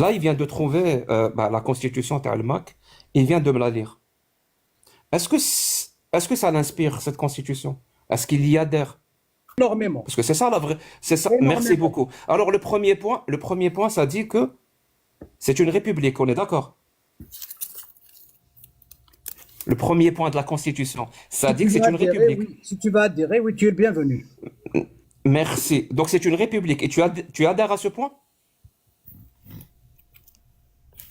Là, il vient de trouver la constitution Talmak, il vient de me la lire. Est-ce que ça l'inspire, cette constitution? Est-ce qu'il y adhère? Énormément. Parce que c'est ça la vraie. C'est ça. Merci Énormément. beaucoup. Alors, le premier point, ça dit que c'est une république, on est d'accord? Le premier point de la constitution, ça Si dit tu que veux c'est une adhérer, république. oui. Si tu veux adhérer, oui, tu es le bienvenu. Merci. Donc, c'est une république. Et tu adhères à ce point?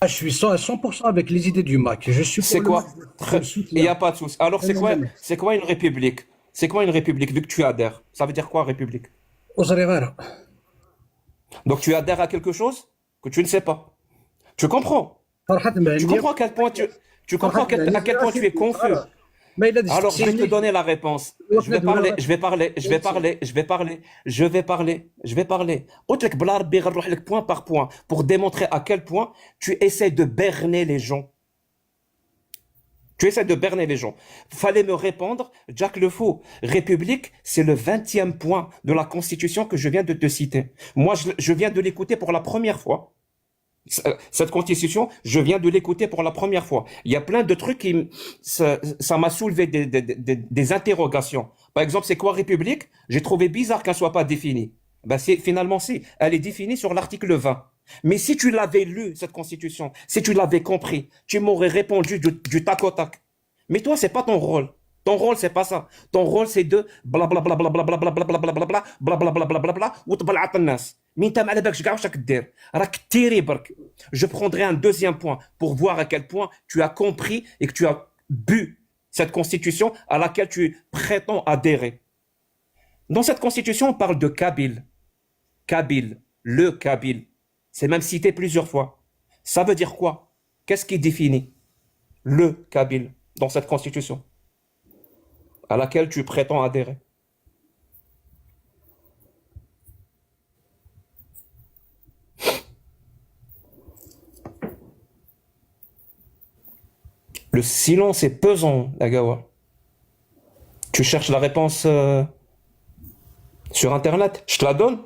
Ah, je suis 100% avec les idées du MAC. Je suis pour C'est le MAC. quoi? Je le Il n'y a soutiens. pas de souci. Alors, c'est quoi une république? C'est quoi une république, vu que tu adhères? Ça veut dire quoi, république? وصغيرة. Donc, tu adhères à quelque chose que tu ne sais pas. Tu comprends? صراحة Tu comprends à quel point tu comprends à quel point tu es confus. ما إلا Alors, je vais te تسقسيني donner la réponse. Je vais parler, je vais parler, je vais parler, je vais parler, je vais parler, je vais parler. قلت لك بلا ربي غنروح لك point par point pour démontrer à quel point tu essaies de berner les gens. Tu essaies de berner les gens. Fallait me répondre, Jack Le Fou. République, c'est le 20e point de la Constitution que je viens de te citer. Moi, je viens de l'écouter pour la première fois. Cette constitution, je viens de l'écouter pour la première fois. Il y a plein de trucs ça m'a soulevé des interrogations. Par exemple, c'est quoi République? J'ai trouvé bizarre qu'elle soit pas définie. Ben finalement, si. Elle est définie sur l'article 20. Mais si tu l'avais lu, cette constitution, si tu l'avais compris, tu m'aurais répondu du tac au tac. Mais toi, c'est pas ton rôle. Ton rôle, c'est pas ça. Ton rôle, c'est de blablabla, blablabla, blablabla, blablabla, blablabla, blablabla, وتبلع الناس. مين انت ما على بالكش كاع واش راك دير راك تيري برك. Je prendrai un deuxième point pour voir à quel point tu as compris et que tu as bu cette constitution à laquelle tu prétends adhérer. Dans cette constitution, on parle de Kabyle. Kabyle, le Kabyle. C'est même cité plusieurs fois. Ça veut dire quoi? Qu'est-ce qui définit le Kabyle dans cette constitution à laquelle tu prétends adhérer? Le silence est pesant, Nagawa. Tu cherches la réponse sur Internet? Je te la donne?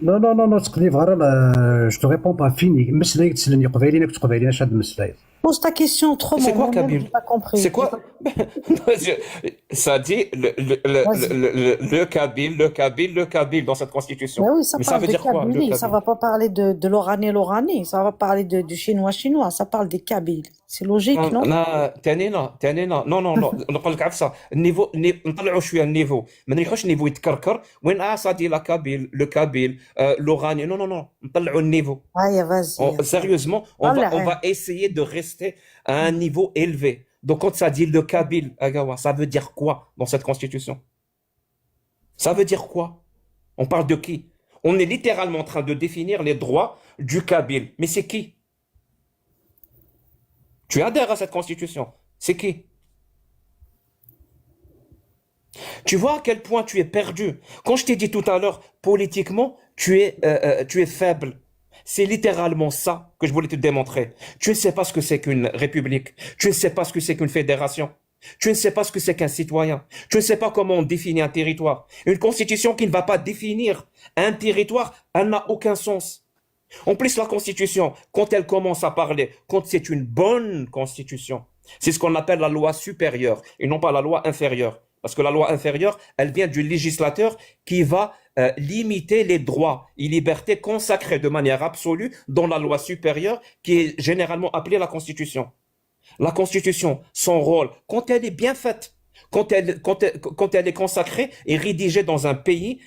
لا لا لا لا تقليب غير جو تو ريبون با فيني مسلايك تسلني قبايلينك تقبايلين اش هاد المسلايك. Pose ta question C'est autrement. quoi Moi-même, Kabyle? j'ai pas compris. C'est quoi? Ça dit Vas-y. le Kabyle, le Kabyle, le Kabyle dans cette constitution. Mais oui, ça Mais ça parle veut des dire quoi, le Kabyles. Ça Kabyle? va pas parler de l'oranais, l'oranais. Ça va parler du chinois, chinois. Ça parle des Kabyles. C'est logique, non? انا تانينا نو نو نو نقول لك عفسه النيفو نطلعوا شويه النيفو ما نريحوش النيفو يتكركر وين صادي لا كابيل لو كابيل لوغاني نو نو نو نطلعوا النيفو. Aïe, vas-y. Sérieusement, Voilà, on hein. va essayer de rester à un niveau élevé. Donc, quand ça dit le Kabyle, Agawa, ça veut dire quoi dans cette constitution? Ça veut dire quoi? On parle de qui? On est littéralement en train de définir les droits du Kabyle. Mais c'est qui? Tu adhères à cette constitution. C'est qui? Tu vois à quel point tu es perdu. Quand je t'ai dit tout à l'heure, politiquement, tu es faible. C'est littéralement ça que je voulais te démontrer. Tu ne sais pas ce que c'est qu'une république. Tu ne sais pas ce que c'est qu'une fédération. Tu ne sais pas ce que c'est qu'un citoyen. Tu ne sais pas comment on définit un territoire. Une constitution qui ne va pas définir un territoire, elle n'a aucun sens. En plus, la constitution, quand elle commence à parler, quand c'est une bonne constitution, c'est ce qu'on appelle la loi supérieure et non pas la loi inférieure. Parce que la loi inférieure, elle vient du législateur qui va limiter les droits et libertés consacrés de manière absolue dans la loi supérieure qui est généralement appelée la Constitution. La Constitution, son rôle, quand elle est bien faite, quand elle est consacrée et rédigée dans un pays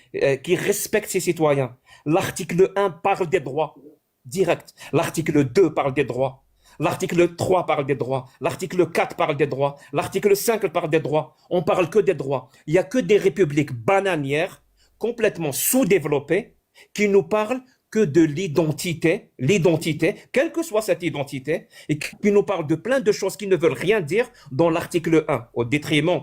qui respecte ses citoyens. L'article 1 parle des droits, direct. L'article 2 parle des droits. L'article 3 parle des droits. L'article 4 parle des droits. L'article 5 parle des droits. On parle que des droits. Il n'y a que des républiques bananières, complètement sous-développées, qui nous parlent que de l'identité, quelle que soit cette identité, et qui nous parlent de plein de choses qui ne veulent rien dire dans l'article 1, au détriment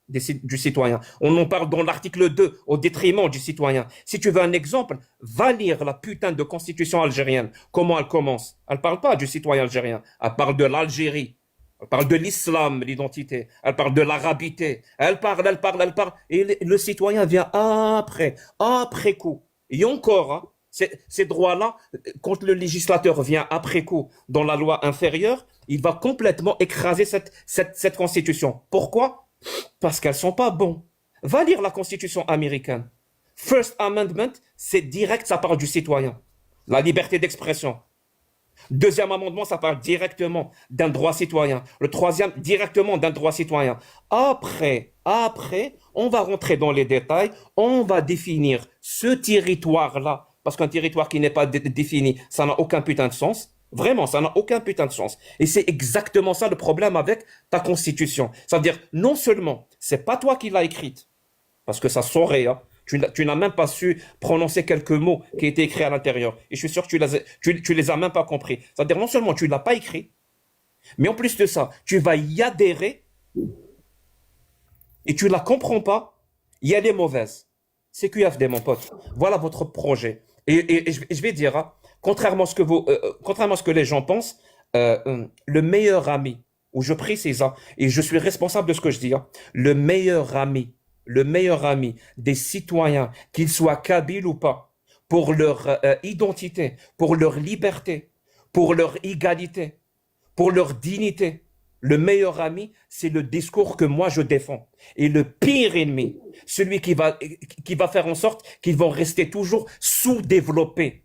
du citoyen. On en parle dans l'article 2, au détriment du citoyen. Si tu veux un exemple, va lire la putain de constitution algérienne. Comment elle commence? Elle ne parle pas du citoyen algérien, elle parle de l'Algérie. Elle parle de l'islam, l'identité. Elle parle de l'arabité. Elle parle. Et le citoyen vient après coup. Et encore, hein, Ces droits-là, quand le législateur vient après coup dans la loi inférieure, il va complètement écraser cette constitution. Pourquoi? Parce qu'elles sont pas bons. Va lire la constitution américaine. First Amendment, c'est direct, ça parle du citoyen. La liberté d'expression. Deuxième amendement, ça parle directement d'un droit citoyen. Le troisième, directement d'un droit citoyen. Après, on va rentrer dans les détails, on va définir ce territoire-là, parce qu'un territoire qui n'est pas défini, ça n'a aucun putain de sens. Vraiment, ça n'a aucun putain de sens. Et c'est exactement ça le problème avec ta constitution. C'est-à-dire, non seulement, c'est pas toi qui l'as écrite, parce que ça saurait, hein. Tu n'as même pas su prononcer quelques mots qui étaient écrits à l'intérieur. Et je suis sûr que tu les as même pas compris. C'est-à-dire, non seulement tu ne l'as pas écrit, mais en plus de ça, tu vas y adhérer et tu la comprends pas. Et elle est mauvaise. C'est QFD, mon pote. Voilà votre projet. Et je vais dire, hein, contrairement à ce que les gens pensent, le meilleur ami, où je précise ça, et je suis responsable de ce que je dis, hein, le meilleur ami des citoyens, qu'ils soient kabyles ou pas, pour leur identité, pour leur liberté, pour leur égalité, pour leur dignité. Le meilleur ami, c'est le discours que moi je défends. Et le pire ennemi, celui qui va faire en sorte qu'ils vont rester toujours sous-développés.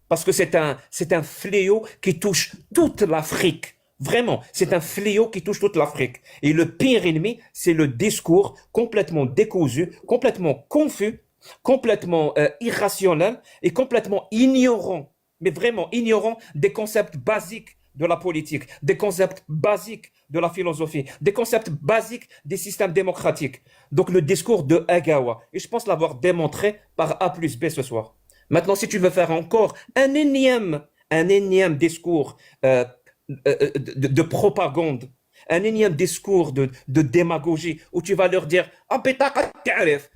Parce que c'est un fléau qui touche toute l'Afrique. Vraiment, c'est un fléau qui touche toute l'Afrique. Et le pire ennemi, c'est le discours complètement décousu, complètement confus, complètement irrationnel et complètement ignorant, mais vraiment ignorant des concepts basiques de la politique, des concepts basiques de la philosophie, des concepts basiques des systèmes démocratiques. Donc le discours de Agawa, et je pense l'avoir démontré par A plus B ce soir. Maintenant, si tu veux faire encore un énième discours de propagande, un énième discours de démagogie où tu vas leur dire ah bitaqa ta'rif,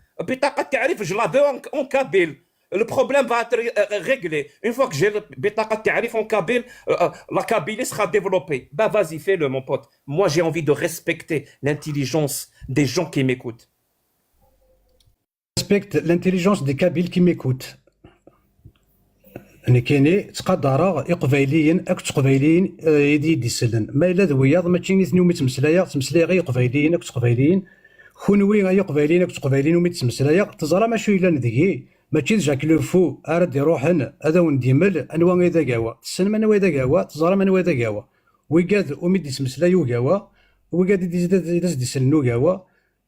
je la veux en kabyle. Le problème va être réglé. Une fois que j'ai le bitaqa ta'rif en kabyle, la Kabylie sera développée. Bah vas-y, fais-le mon pote. Moi j'ai envie de respecter l'intelligence des gens qui m'écoutent. Respecte l'intelligence des Kabyles qui m'écoutent. كايني تقدر يقبايليين اك تقبايليين يدي يسلن ما الا ذوياض ماشي نيت نومي تمسلايا غير قبايليين اك تقبايليين خونوي غير قبايليين اك تقبايليين نومي تمسلايا تزرى ماشي الا ندغي ماشي جاك لو فو ارد يروحن هذا ونديمل انوا غيدا كاوا تسن من ويدا كاوا تزرى من ويدا كاوا ويقاد وميدي تمسلايو كاوا ويقاد يدي يسلنو كاوا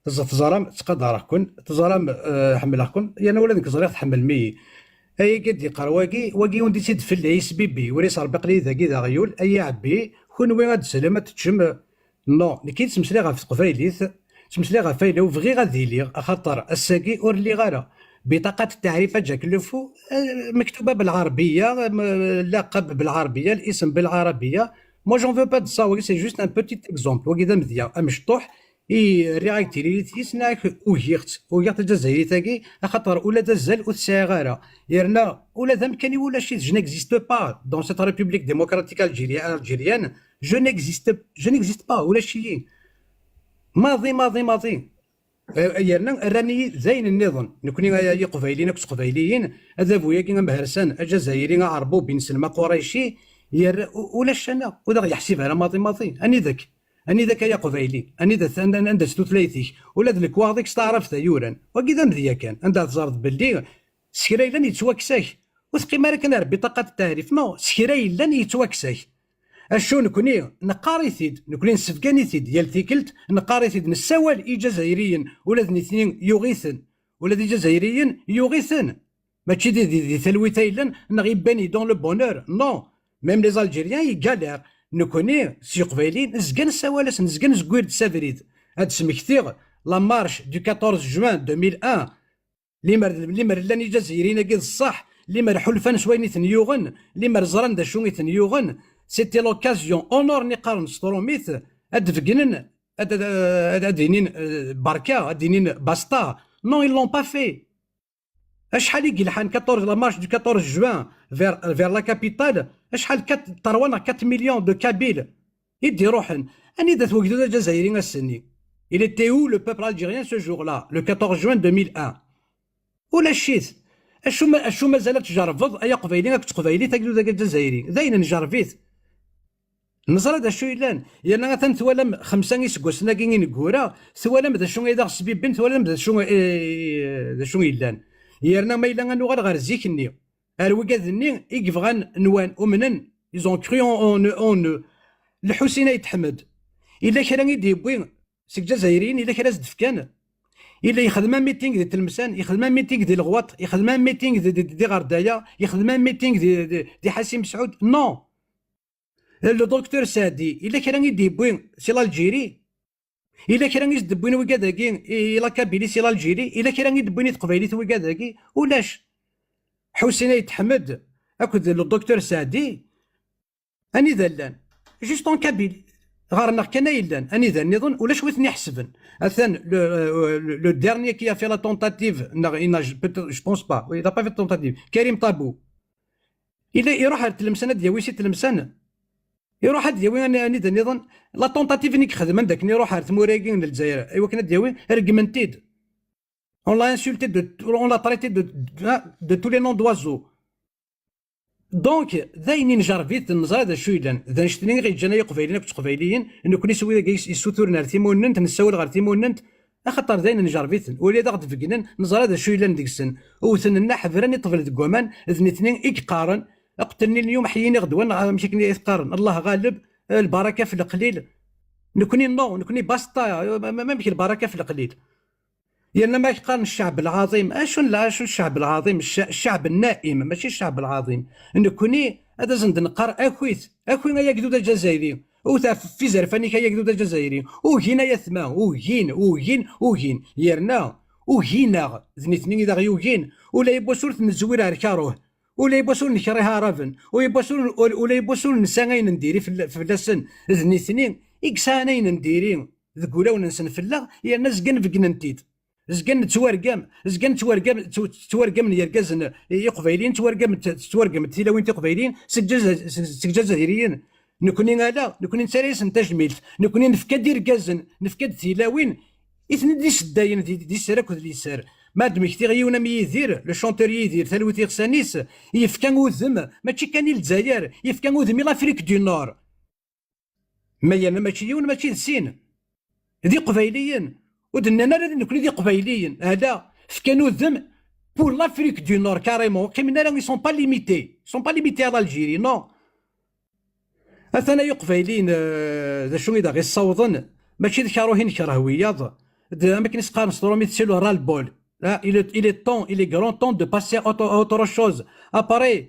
تزرى تقدر كون تزرى حملكم يا انا ولادك زريق تحمل مي اي قد يقرا واقي وندي تيد في العيس بيبي وري صار بقلي ذاكي ذا غيول اي عبي كون وين غاد سلامة تشم نو كي تمسلي غا في تقبايليث تمسلي غا فايله وفغي غادي لي خاطر الساكي اور اللي غالا بطاقة التعريف جاك لفو مكتوبة بالعربية اللقب بالعربية الاسم بالعربية مو جون فو با دو سا سي جوست ان بوتيت اكزومبل وكي ذا مزيان مشطوح رياكتي لي تيسناك ويغت الجزائري تاكي خاطر ولا تزال وتسعي غارة يرنا ولا ذا مكاني ولا شي جو نيكزيست با دون سيت ريبوبليك ديموكراتيك الجيريان جو نيكزيست با ولا شي ماضي يرنا راني زين النظام نكوني يا قبايليين كس قبايليين هذا بويا كي مهرسان الجزائري عربو بين سلمى قريشي ولا شنا ودا يحسبها على ماضي اني ذاك يا قبايلي اني ذا عند ستوثلايثيك ولا ذلك واضيك تعرف ذا يوران وكذا مذيا كان عندها تزارد باللي سكراي لن يتواكساك وثقي ما كان بطاقة التعريف نو سكراي لن يتواكساك اشو نكوني نقاري ثيد نكوني نسفكاني ثيد ديال ثيكلت نقاري ثيد نساوال اي جزائريين ولا ذني اثنين يغيثن ولا ذي جزائريين يغيثن ماشي دي ثلويتاي لن نغيباني دون لو بونور نو ميم لي زالجيريان يغالير نكوني سي قبايلين نزقن سوالس نزقن زكوير تسافريد هاد سمكتيغ لا مارش دو 14 جوان 2001 لي لاني جزائريين كيد الصح لي مر حلفان سوينيت نيوغن لي مر زران دا شويت نيوغن سيتي لوكازيون اونور نقارن ستروميث هاد فكنن هاد دينين بركا هاد دينين باستا نو ils l'ont pas fait اشحال يقلحان 14 لا مارش دو 14 جوان فير لا كابيتال اشحال تروان 4 مليون دو كابيل يدي روحن اني ذات وقت الجزائريين السني il était où le peuple algérien ce jour-là le 14 juin 2001 ولا شيت اشو مازال تجربض ايا قبيلي راك تقبيلي تاكدو ذاك الجزائري داين نجربيت نزرى دا شو يلان يعني مثلا ثوالم 5 يسكوسنا كي نكورا ثوالم دا شو يدا سبيبين ثوالم دا شو دا شو يلان يرنا ما يلان نوغال غير زيكني اروكادني يكفغان نوان ومنن يزون كري اون الحسين يتحمد الا كان يديبوين سك جزائريين الا كان زدفكان الا يخدم ميتينغ ديال تلمسان يخدم ميتينغ ديال الغواط يخدم ميتينغ دي غردايا يخدم ميتينغ دي حسيم سعود نو لو دكتور سادي الا كان يديبوين سي الجيري الا كان يدبوين وكاداكي الا كابيلي سي الجيري الا كان يدبوين تقبيلي وكاداكي ولاش حسين يتحمد اكد لو دكتور سادي اني ذلان جوستون كابيلي غارنا كان يلان اني ذا نظن ولاش وثني حسبن اثن لو ديرني كي في لا تونتاتيف جو بونس با وي دا با في تونتاتيف كريم طابو الا يروح للتلمسانه ديال سي تلمسان يروح هاد دياوي اني ذا نظن لا تونتاتيف نيك خدم داك يروح تموراكين للجزائر ايوا كان دياوي ريغمنتيد اون لا انسولتي اون لا تريتي دو تو لي نون دوازو دونك ذاين نجربيت النزار هذا شو يلان ذا نشتني غير جانا قبيلين كنت قبيليين انه كوني سوي يسوتورنا تيموننت نساول غير تيموننت اخطر ذاين نجربيت ولي ضغط فكنن نزار هذا شو يلان ديك السن وثننا حفراني طفل دكومان ذنتنين يقارن اقتلني اليوم حييني غدوان ماشي كني يقارن الله غالب البركه في القليل نكوني نو نكوني باسطا ما بك البركه في القليل لان ما يقارن الشعب العظيم اشون لا شو الشعب العظيم الشعب النائم ماشي الشعب العظيم نكوني هذا زند نقر اكويت يا قدود الجزائري وتعرف في زرفاني يا قدود الجزائري وهنا يثما وهين يرنا وهنا ذنيتني اذا غيوهين ولا يبغى صورة نزوير ركاروه ولا يبغى صورة نكريها رافن ولا يبغى صورة نسانين نديري في اللسن ذنيتني اكسانين نديري ذكولا وننسن في الله يرنا زقن فقننتيد زكان تورقم يركزن يقبيلين تورقم تيلاوين تقبيلين سجزائريين نكوني غالا نكوني نساريس نتجميل نكوني نفكاد يركزن نفكاد تيلاوين اثنين دي شداين دي سراك ودي سار مادم كتي غيونا ميدير لو شونتور يدير ثلوث غسانيس يفكان وذم ماشي كان الجزائر يفكان وذم لافريك دو نور ما يانا ماشي يون ماشي السين ذي قبيليين ودنا نكون دي قبيليين هذا فكانوا ذم بور لافريك دو نور كاريمون كيما راهم سون با ليميتي على الجيري نو اثنا يقبيلين ذا شو يدا غير صوضن ماشي ذاك روحين كرهوياض ما كاينش قارن صدرومي تسيلو راه البول لا il est temps il est grand temps de passer à autre chose اباري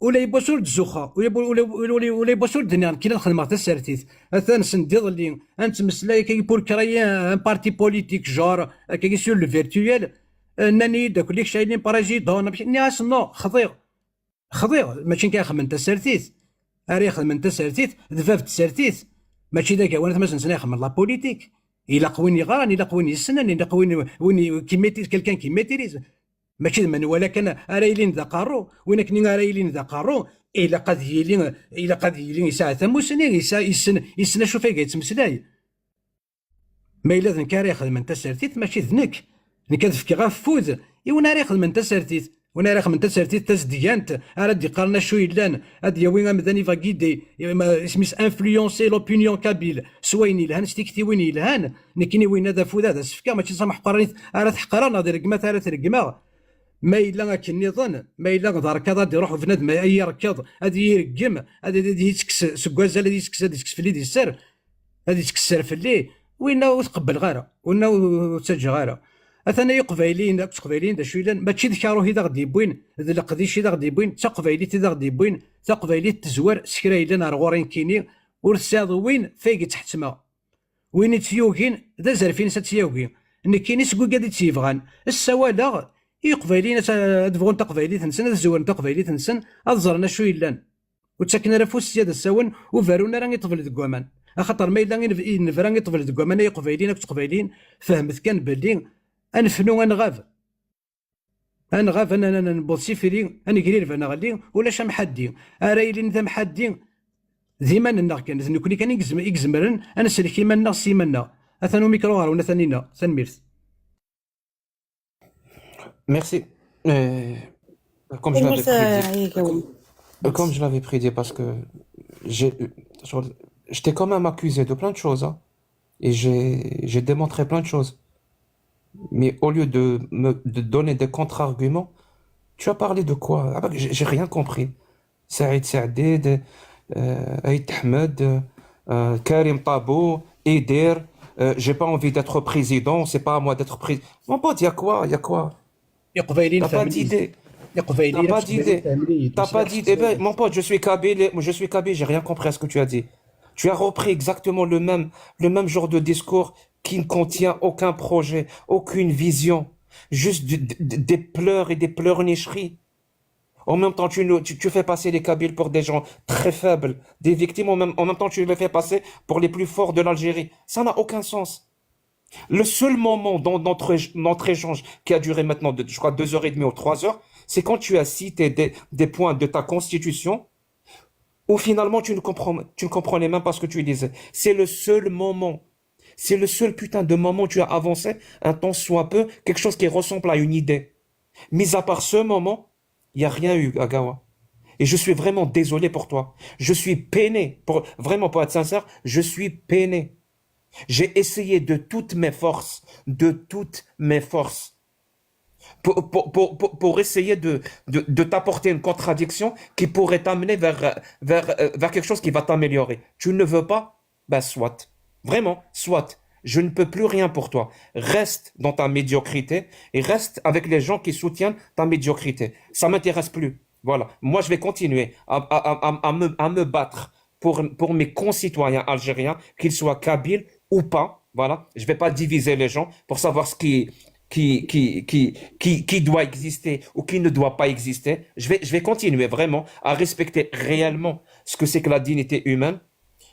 ولا يبوسول الزخا ولا يبوسول الدنيا كي نخدم حتى السرتيت اثان سنديض اللي انت مسلاي كي بور كراي ان بارتي بوليتيك جور كي سور لو فيرتويال انني داك اللي شايلين باراجيدون ناس نو خضيع ماشي كيخدم انت السرتيت اري خدم انت السرتيت دفاف السرتيت ماشي ذاك وانا تما نخدم لا بوليتيك الا قويني غران الا قويني السنن الا قويني كيميتيز كلكان كيميتيز ماشي من ولكن رايلين ذا قارو وين كني رايلين ذا قارو الا قد يلين يساعد ثموسني يسنا شوف يتمسلاي ما الا ذنك راه يخدم انت سرتيت ماشي ذنك كتفكي غا فوز وانا راه يخدم انت سرتيت وانا راه من تسرتيت تزديانت راه قالنا شو يلان هاد وين مداني فاكيدي اسميس انفلونسي لوبينيون كابيل سوين يلهان ستيكتي وين يلهان نكني وين هذا فوز هذا سفكا ماشي سامح قرانيت راه تحقران هذا رقمات راه ترقما ما إلا كني ظن ما إلا ضرك هذا يروح في نادم أي ركض هذا يرقم هذا يتكس سكوازا هذا يتكس في اللي السر هذا يتكسر في اللي وين تقبل غيره وين تسجل غيره أثنا يقبيلين تقبيلين دا شويلان ماشي ذكروا هذا غادي يبوين هذا القديش هذا غادي يبوين تقبيلي هذا غادي يبوين تقبيلي تزور سكرايلا نار غورين كيني ورساض وين فايق تحت ما وين تيوغين ذا زرفين ستيوغين نكيني سكو قادي تيفغان السوالا يقبيلين تبغون تقبيلي تنسن الزوار تقبيلي تنسن الزرنا شو يلان وتسكن راه فوس سياد الساون وفارونا راه يطفل دكوامان خاطر ما الا نفرا يطفل دكوامان يقبيلين تقبيلين فهمت كان باللي انفنو انغاف انا نبوصي فيلي انا قرير انا غادي ولا شا محدي رايلين ذا محدي ديما النغ كان نكوني كان يكزمرن انا سلكي منا سيمنا اثنو ميكرو ولا ثانينا ثنميرث Merci. comme je l'avais prédit. Comme je l'avais prédit, parce que j'ai, genre, je t'ai quand même accusé de plein de choses, hein, et j'ai démontré plein de choses. Mais au lieu de donner des contre-arguments, tu as parlé de quoi? Ah bah, j'ai rien compris. Saïd Saadid, Aït Ahmed, Karim Tabou, Eder, j'ai pas envie d'être président, c'est pas à moi d'être président. Mon pote, il y a quoi? Il y a quoi? يقبايليين T'as pas فاهمين d'idée. T'as يقبايليين pas قبايليين d'idée. فاهمين T'as pas مسلاح d'idée. Eh ben, سياسي. mon pote, je suis kabyle, j'ai rien compris à ce que tu as dit. Tu as repris exactement le même genre de discours qui ne contient aucun projet, aucune vision, juste des pleurs et des pleurnicheries. En même temps, tu fais passer les Kabyles pour des gens très faibles, des victimes, en même temps, tu les fais passer pour les plus forts de l'Algérie. Ça n'a aucun sens. Le seul moment dans notre échange qui a duré maintenant, je crois, 2 heures et demie ou 3 heures, c'est quand tu as cité des points de ta constitution où finalement tu ne comprenais même pas ce que tu disais. C'est le seul moment. C'est le seul putain de moment où tu as avancé un tant soit peu, quelque chose qui ressemble à une idée. Mis à part ce moment, il n'y a rien eu, Agawa. Et je suis vraiment désolé pour toi. Je suis peiné, vraiment pour être sincère, je suis peiné. J'ai essayé de toutes mes forces, pour essayer de t'apporter une contradiction qui pourrait t'amener vers quelque chose qui va t'améliorer. Tu ne veux pas? Ben, soit. Vraiment, soit. Je ne peux plus rien pour toi. Reste dans ta médiocrité et reste avec les gens qui soutiennent ta médiocrité. Ça m'intéresse plus. Voilà. Moi, je vais continuer à me battre pour mes concitoyens algériens, qu'ils soient kabyles ou pas. Voilà. Je vais pas diviser les gens pour savoir ce qui doit exister ou qui ne doit pas exister. Je vais continuer vraiment à respecter réellement ce que c'est que la dignité humaine.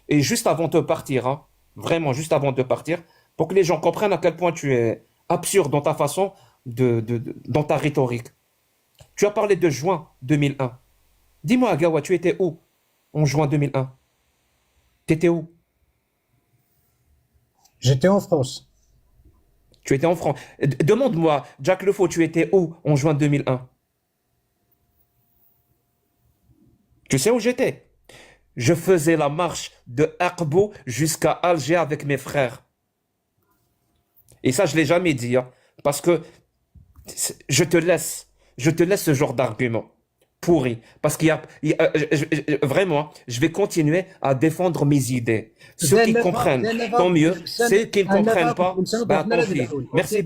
Et juste avant de partir, hein, vraiment juste avant de partir, pour que les gens comprennent à quel point tu es absurde dans ta façon dans ta rhétorique. Tu as parlé de juin 2001. Dis-moi, Agawa, tu étais où en juin 2001? T'étais où? J'étais en France. Tu étais en France. Demande-moi, Jack Lefaux, tu étais où en juin 2001? Tu sais où j'étais? Je faisais la marche de Akbo jusqu'à Alger avec mes frères. Et ça, je ne l'ai jamais dit, hein, parce que je te laisse ce genre d'argument pourri. Parce vraiment, je vais continuer à défendre mes idées. Ceux qui comprennent, tant mieux. Ceux qui ne comprennent pas, ben, tant pis. Merci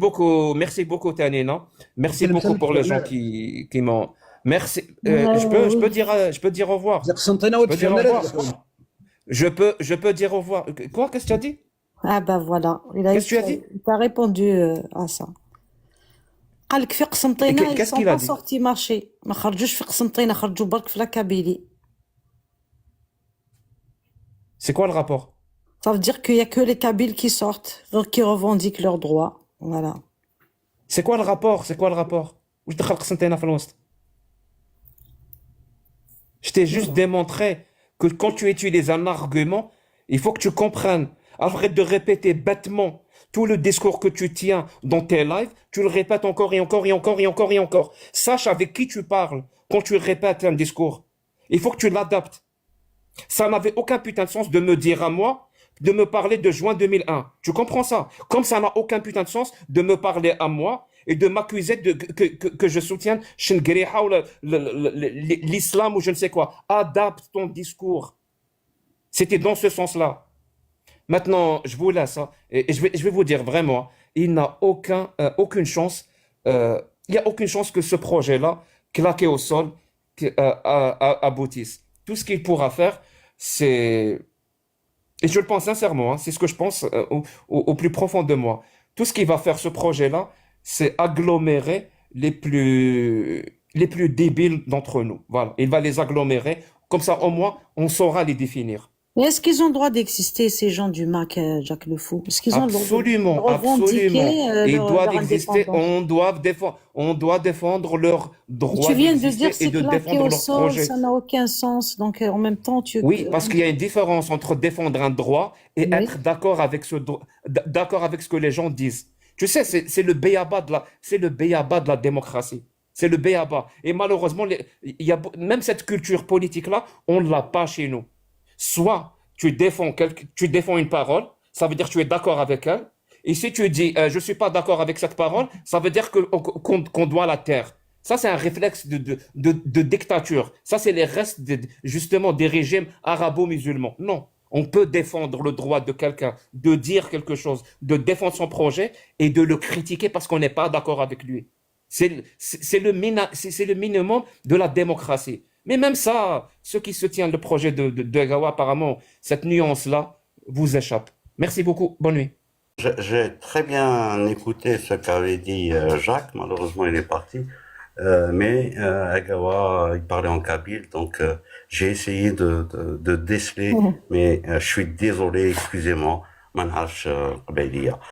beaucoup, Tanina. Merci beaucoup pour les gens qui m'ont. Merci. Je peux dire au revoir. قسنطينة Je peux dire au وتفهمنا revoir. هذا. Je peux dire au revoir. Quoi? Qu'est-ce que tu as dit? Ah bah voilà, Qu'est-ce que tu as dit? il t'a répondu à ça. قال لك في قسنطينة ils Qu'est-ce sont qu'il a pas dit? sortis marcher ما خرجوش في قسنطينة خرجوا برك في لاكابيلي. C'est quoi le rapport? Ça veut dire qu'il y a que les Kabyles qui sortent, qui revendiquent leurs droits. Voilà. C'est quoi le rapport? C'est quoi le rapport? وش دخل قسنطينة في الوسط؟ Je t'ai juste démontré que quand tu utilises un argument, il faut que tu comprennes. Arrête de répéter bêtement tout le discours que tu tiens dans tes lives, tu le répètes encore et encore et encore et encore et encore. Sache avec qui tu parles quand tu répètes un discours. Il faut que tu l'adaptes. Ça n'avait aucun putain de sens de me dire à moi, de me parler de juin 2001. Tu comprends ça? Comme ça n'a aucun putain de sens de me parler à moi et de m'accuser que je soutienne Shengriha ou l'islam ou je ne sais quoi. Adapte ton discours. C'était dans ce sens-là. Maintenant, je vous laisse, hein, et je vais vous dire vraiment, il n'a aucune chance, il n'y a aucune chance que ce projet-là, claqué au sol, aboutisse. Tout ce qu'il pourra faire, c'est, et je le pense sincèrement, hein, c'est ce que je pense au plus profond de moi. Tout ce qu'il va faire ce projet-là, c'est agglomérer les plus débiles d'entre nous. Voilà, il va les agglomérer, comme ça au moins on saura les définir. Mais est-ce qu'ils ont le droit d'exister, ces gens du MAC, Jacques Le Fou? Est-ce qu'ils ont le droit de Absolument, revendiquer absolument. Ils doivent leur exister, indépendance? on doit défendre leur Mais droit tu viens de d'exister dire et c'est de claqué défendre au leur sol, projet. ça n'a aucun sens. Donc en même temps, Oui, parce qu'il y a une différence entre défendre un droit et Oui. être d'accord avec d'accord avec ce que les gens disent. Tu sais, c'est le béaba de la démocratie. C'est le b.a.-ba. Et malheureusement, il y a, même cette culture politique-là, on ne l'a pas chez nous. Soit tu défends une parole, ça veut dire que tu es d'accord avec elle. Et si tu dis je ne suis pas d'accord avec cette parole, ça veut dire qu'on doit la taire. Ça, c'est un réflexe de dictature. Ça, c'est les restes justement des régimes arabo-musulmans. Non. On peut défendre le droit de quelqu'un de dire quelque chose, de défendre son projet et de le critiquer parce qu'on n'est pas d'accord avec lui. C'est le minimum de la démocratie. Mais même ça, ceux qui soutiennent le projet de Gawa, apparemment, cette nuance-là vous échappe. Merci beaucoup. Bonne nuit. J'ai très bien écouté ce qu'avait dit Jacques. Malheureusement, il est parti. Mais Agawa, il parlait en kabyle, donc j'ai essayé de déceler, mais je suis désolé, excusez-moi, manhaj Qbailiya.